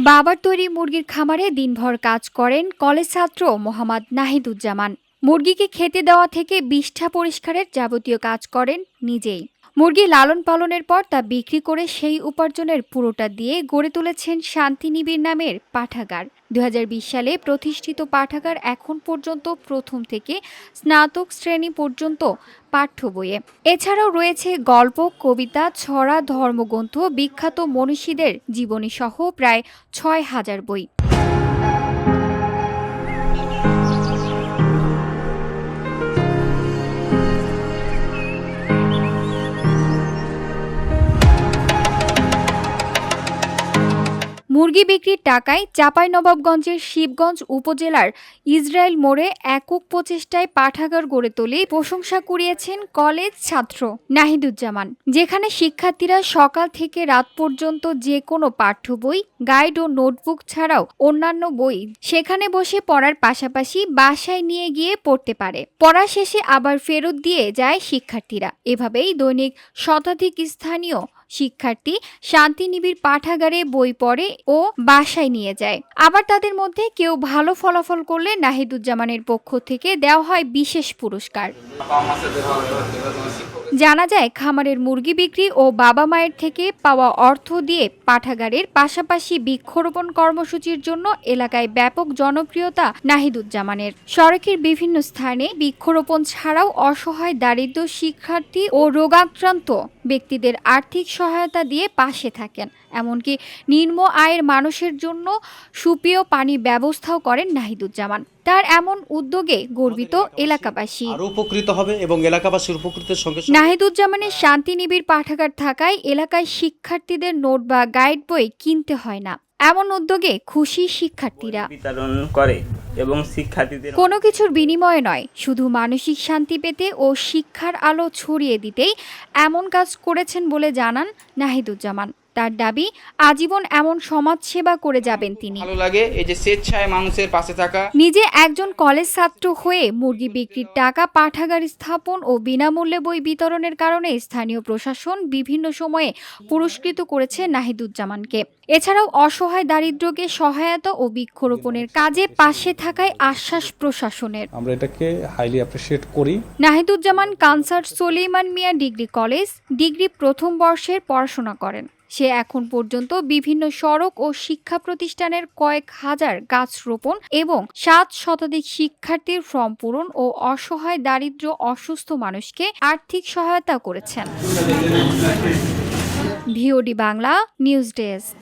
বাবার তৈরি মুরগির খামারে দিনভর কাজ করেন কলেজ ছাত্র মোহাম্মদ নাহিদুজ্জামান। মুরগিকে খেতে দেওয়া থেকে বিষ্ঠা পরিষ্কারের যাবতীয় কাজ করেন নিজেই। মুরগি লালন পালনের পর তা বিক্রি করে সেই উপার্জনের পুরোটা দিয়ে গড়ে তুলেছেন শান্তিনিবিড় নামের পাঠাগার। 2020 সালে প্রতিষ্ঠিত পাঠাগার এখন পর্যন্ত প্রথম থেকে স্নাতক শ্রেণী পর্যন্ত পাঠ্য বইয়ে। এছাড়াও রয়েছে গল্প, কবিতা, ছড়া, ধর্মগ্রন্থ, বিখ্যাত মনীষীদের জীবনী সহ প্রায় 6000 বই। মুরগি বিক্রির টাকায় চাঁপাইনবাবগঞ্জের শিবগঞ্জ উপজেলার ইসরায়েল মোড়ে একক প্রচেষ্টায় পাঠাগার গড়ে তুলে প্রশংসা কুড়িয়েছেন কলেজ ছাত্র নাহিদুজ্জামান, যেখানে শিক্ষার্থীরা সকাল থেকে রাত পর্যন্ত যে কোনো পাঠ্য বই, গাইড ও নোটবুক ছাড়াও অন্যান্য বই সেখানে বসে পড়ার পাশাপাশি বাসায় নিয়ে গিয়ে পড়তে পারে। পড়া শেষে আবার ফেরত দিয়ে যায় শিক্ষার্থীরা। এভাবেই দৈনিক শতাধিক স্থানীয় শিক্ষার্থী শান্তিনিবিড় পাঠাগারে বই পড়ে ও বাসায় নিয়ে যায়। আবার তাদের মধ্যে কেউ ভালো ফলাফল করলে নাহিদুজ্জামানের পক্ষ থেকে দেওয়া হয় বিশেষ পুরস্কার। জানা যায়, খামারের মুরগি বিক্রি ও বাবা মায়ের থেকে পাওয়া অর্থ দিয়ে পাঠাগারের পাশাপাশি বৃক্ষরোপণ কর্মসূচির জন্য এলাকায় ব্যাপক জনপ্রিয়তা নাহিদুজ্জামানের। সড়কের বিভিন্ন স্থানে বৃক্ষরোপণ ছাড়াও অসহায় দারিদ্র শিক্ষার্থী ও রোগাক্রান্ত ব্যক্তিদের আর্থিক সহায়তা দিয়ে পাশে থাকেন। এমনকি নিম্ন আয়ের মানুষের জন্য সুপেয় পানির ব্যবস্থাও করেন নাহিদুজ্জামান। তার এমন উদ্যোগে গর্বিত এলাকাবাসী। আরো উপকৃত হবে এবং এলাকাবাসীর উপকৃতের সঙ্গে নাহিদুজ্জামানের শান্তিনিবিড় পাঠাগার থাকায় এলাকায় শিক্ষার্থীদের নোট বা গাইড বই কিনতে হয় না। এমন উদ্যোগে খুশি শিক্ষার্থীরা। বিতরণ করে এবং শিক্ষার্থীদের কোনো কিছুর বিনিময়ে নয়, শুধু মানসিক শান্তি পেতে ও শিক্ষার আলো ছড়িয়ে দিতেই এমন কাজ করেছেন বলে জানান নাহিদুজ্জামান। তার দাবি, আজীবন এমন সমাজ সেবা করে যাবেন তিনি। ভালো লাগে এই যে স্বেচ্ছায় মানুষের পাশে থাকা। নিজে একজন কলেজ ছাত্র হয়ে মুরগি বিক্রির টাকা পাঠাগার স্থাপন ও বিনামূল্যে বই বিতরণের কারণে স্থানীয় প্রশাসন বিভিন্ন সময়ে পুরস্কৃত করেছে নাহিদুজ্জামানকে। এছাড়াও অসহায় দারিদ্র্যকে সহায়তা ও বৃক্ষরোপণের কাজে পাশে থাকায় আশ্বাস প্রশাসনের। আমরা এটাকে হাইলি অ্যাপ্রিশিয়েট করি। নাহিদুজ্জামান কানসার সলিমান মিয়া ডিগ্রি কলেজ ডিগ্রি প্রথম বর্ষের পড়াশোনা করেন। সে এখন পর্যন্ত বিভিন্ন সড়ক ও শিক্ষা প্রতিষ্ঠানের কয়েক হাজার গাছ রোপণ এবং 7 শতাধিক শিক্ষার্থীর ফর্ম পূরণ ও অসহায় দারিদ্র অসুস্থ মানুষকে আর্থিক সহায়তা করেছেন। VOD Bangla news desk.